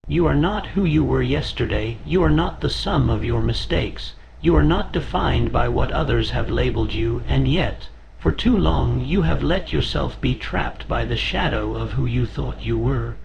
You are not who you were yesterday. You are not the sum of your mistakes. You are not defined by what others have labeled you, and yet, for too long, you have let yourself be trapped by the shadow of who you thought you were.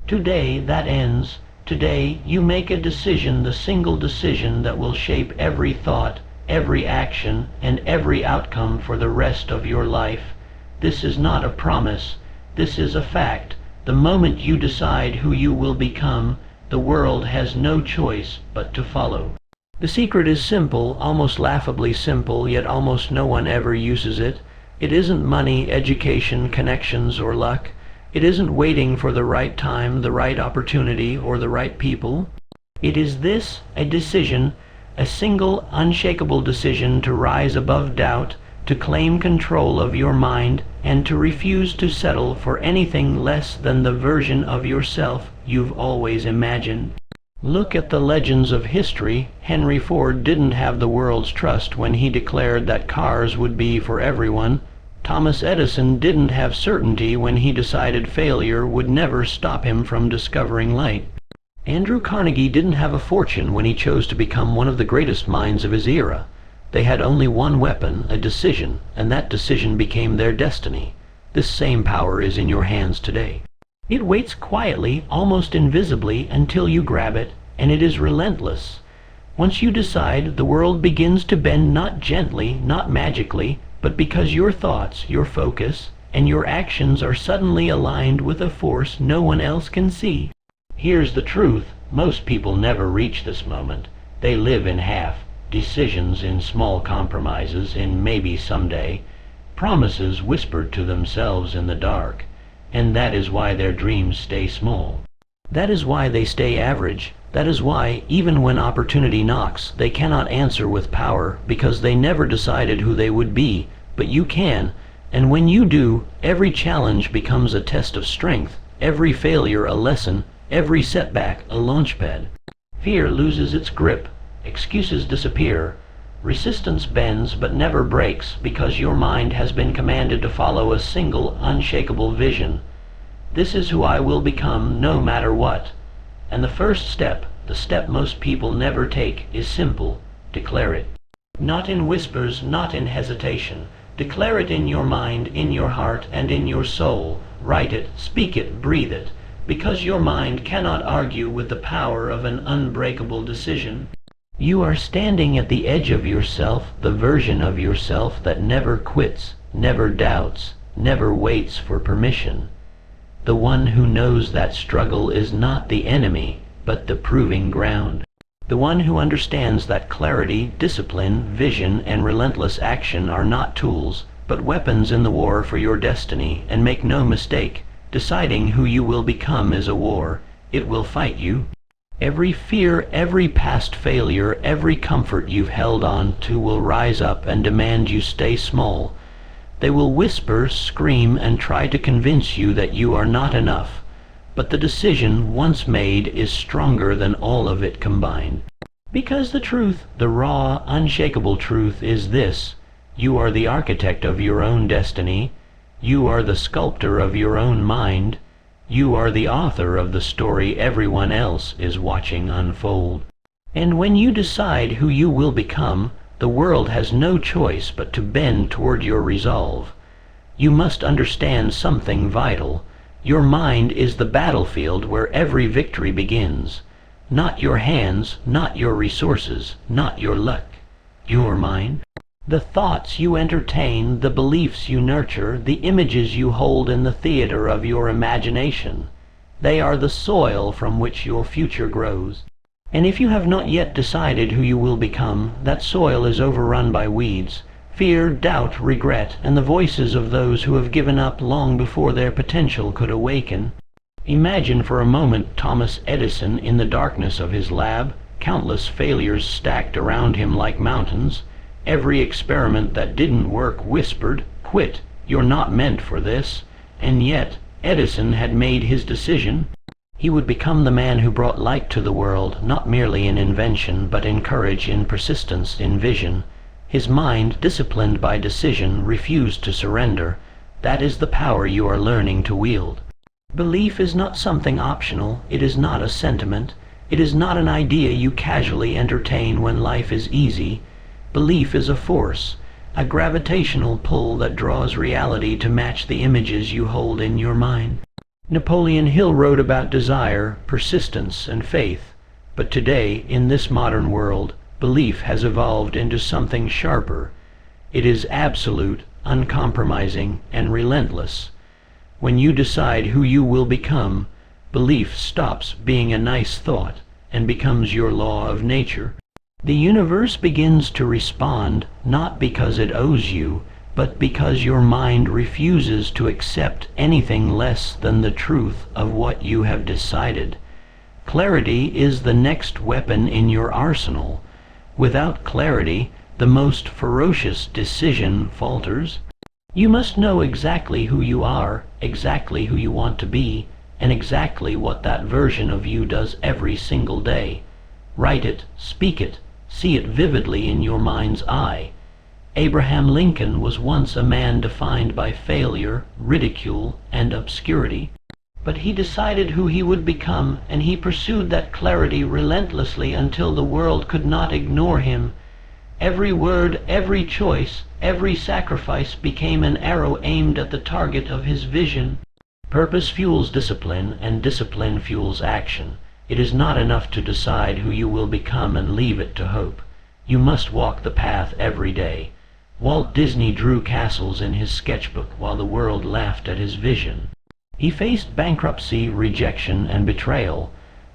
Today, that ends. Today, you make a decision, the single decision that will shape every thought, every action, and every outcome for the rest of your life. This is not a promise. This is a fact. The moment you decide who you will become, the world has no choice but to follow. The secret is simple, almost laughably simple, yet almost no one ever uses it. It isn't money, education, connections, or luck. It isn't waiting for the right time, the right opportunity, or the right people. It is this, a decision, a single, unshakable decision to rise above doubt, to claim control of your mind, and to refuse to settle for anything less than the version of yourself you've always imagined. Look at the legends of history. Henry Ford didn't have the world's trust when he declared that cars would be for everyone. Thomas Edison didn't have certainty when he decided failure would never stop him from discovering light. Andrew Carnegie didn't have a fortune when he chose to become one of the greatest minds of his era. They had only one weapon, a decision, and that decision became their destiny. This same power is in your hands today. It waits quietly, almost invisibly, until you grab it, and it is relentless. Once you decide, the world begins to bend, not gently, not magically, but because your thoughts, your focus, and your actions are suddenly aligned with a force no one else can see. Here's the truth. Most people never reach this moment. They live in half, decisions in small compromises, in maybe someday, promises whispered to themselves in the dark. And that is why their dreams stay small. That is why they stay average. That is why, even when opportunity knocks, they cannot answer with power, because they never decided who they would be. But you can, and when you do, every challenge becomes a test of strength, every failure a lesson, every setback a launchpad. Fear loses its grip, excuses disappear, resistance bends but never breaks, because your mind has been commanded to follow a single, unshakable vision. This is who I will become, no matter what. And the first step, the step most people never take, is simple. Declare it. Not in whispers, not in hesitation. Declare it in your mind, in your heart, and in your soul. Write it, speak it, breathe it, because your mind cannot argue with the power of an unbreakable decision. You are standing at the edge of yourself, the version of yourself that never quits, never doubts, never waits for permission. The one who knows that struggle is not the enemy, but the proving ground. The one who understands that clarity, discipline, vision, and relentless action are not tools, but weapons in the war for your destiny. And make no mistake, deciding who you will become is a war. It will fight you. Every fear, every past failure, every comfort you've held on to will rise up and demand you stay small. They will whisper, scream, and try to convince you that you are not enough. But the decision, once made, is stronger than all of it combined. Because the truth, the raw, unshakable truth, is this: you are the architect of your own destiny. You are the sculptor of your own mind. You are the author of the story everyone else is watching unfold. And when you decide who you will become, the world has no choice but to bend toward your resolve. You must understand something vital. Your mind is the battlefield where every victory begins. Not your hands, not your resources, not your luck. Your mind. The thoughts you entertain, the beliefs you nurture, the images you hold in the theater of your imagination. They are the soil from which your future grows. And if you have not yet decided who you will become, that soil is overrun by weeds. Fear, doubt, regret, and the voices of those who have given up long before their potential could awaken. Imagine for a moment Thomas Edison in the darkness of his lab, countless failures stacked around him like mountains. Every experiment that didn't work whispered, "Quit, you're not meant for this." And yet, Edison had made his decision. He would become the man who brought light to the world, not merely in invention, but in courage, in persistence, in vision. His mind, disciplined by decision, refused to surrender. That is the power you are learning to wield. Belief is not something optional. It is not a sentiment. It is not an idea you casually entertain when life is easy. Belief is a force, a gravitational pull that draws reality to match the images you hold in your mind. Napoleon Hill wrote about desire, persistence, and faith. But today, in this modern world, belief has evolved into something sharper. It is absolute, uncompromising, and relentless. When you decide who you will become, belief stops being a nice thought and becomes your law of nature. The universe begins to respond not because it owes you, but because your mind refuses to accept anything less than the truth of what you have decided. Clarity is the next weapon in your arsenal. Without clarity, the most ferocious decision falters. You must know exactly who you are, exactly who you want to be, and exactly what that version of you does every single day. Write it, speak it, see it vividly in your mind's eye. Abraham Lincoln was once a man defined by failure, ridicule, and obscurity. But he decided who he would become, and he pursued that clarity relentlessly until the world could not ignore him. Every word, every choice, every sacrifice became an arrow aimed at the target of his vision. Purpose fuels discipline, and discipline fuels action. It is not enough to decide who you will become and leave it to hope. You must walk the path every day. Walt Disney drew castles in his sketchbook while the world laughed at his vision. He faced bankruptcy, rejection, and betrayal,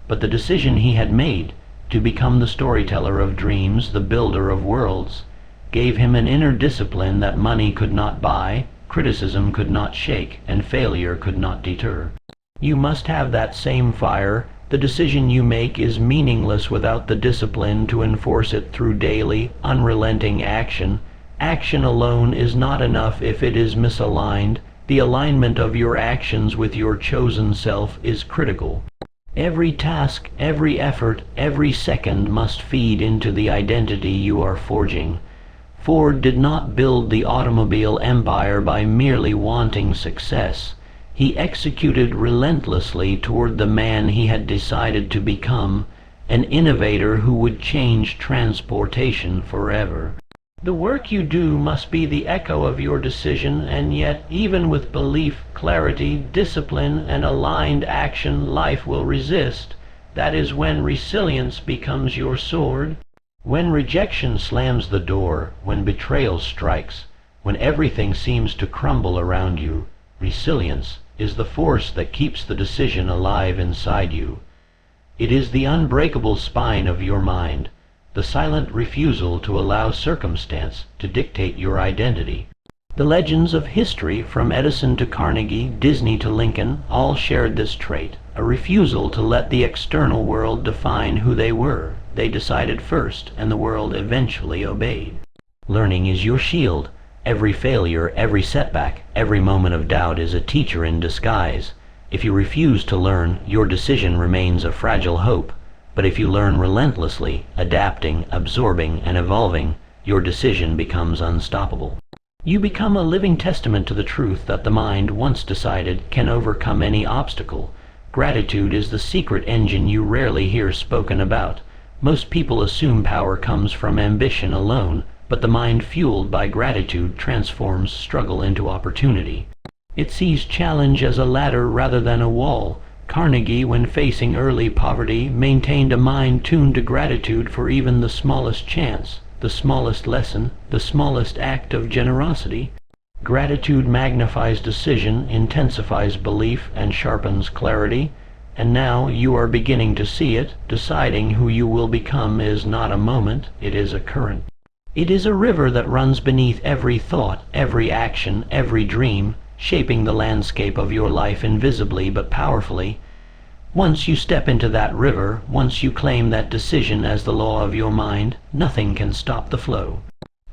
but the decision he had made, to become the storyteller of dreams, the builder of worlds, gave him an inner discipline that money could not buy, criticism could not shake, and failure could not deter. You must have that same fire. The decision you make is meaningless without the discipline to enforce it through daily, unrelenting action. Action alone is not enough if it is misaligned. The alignment of your actions with your chosen self is critical. Every task, every effort, every second must feed into the identity you are forging. Ford did not build the automobile empire by merely wanting success. He executed relentlessly toward the man he had decided to become, an innovator who would change transportation forever. The work you do must be the echo of your decision, and yet, even with belief, clarity, discipline, and aligned action, life will resist. That is when resilience becomes your sword. When rejection slams the door, when betrayal strikes, when everything seems to crumble around you, resilience is the force that keeps the decision alive inside you. It is the unbreakable spine of your mind, the silent refusal to allow circumstance to dictate your identity. The legends of history, from Edison to Carnegie, Disney to Lincoln, all shared this trait, a refusal to let the external world define who they were. They decided first, and the world eventually obeyed. Learning is your shield. Every failure, every setback, every moment of doubt is a teacher in disguise. If you refuse to learn, your decision remains a fragile hope. But if you learn relentlessly, adapting, absorbing, and evolving, your decision becomes unstoppable. You become a living testament to the truth that the mind, once decided, can overcome any obstacle. Gratitude is the secret engine you rarely hear spoken about. Most people assume power comes from ambition alone, but the mind fueled by gratitude transforms struggle into opportunity. It sees challenge as a ladder rather than a wall. Carnegie, when facing early poverty, maintained a mind tuned to gratitude for even the smallest chance, the smallest lesson, the smallest act of generosity. Gratitude magnifies decision, intensifies belief, and sharpens clarity. And now you are beginning to see it. Deciding who you will become is not a moment, it is a current. It is a river that runs beneath every thought, every action, every dream, shaping the landscape of your life invisibly but powerfully. Once you step into that river, once you claim that decision as the law of your mind, nothing can stop the flow.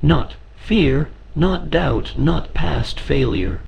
Not fear, not doubt, not past failure,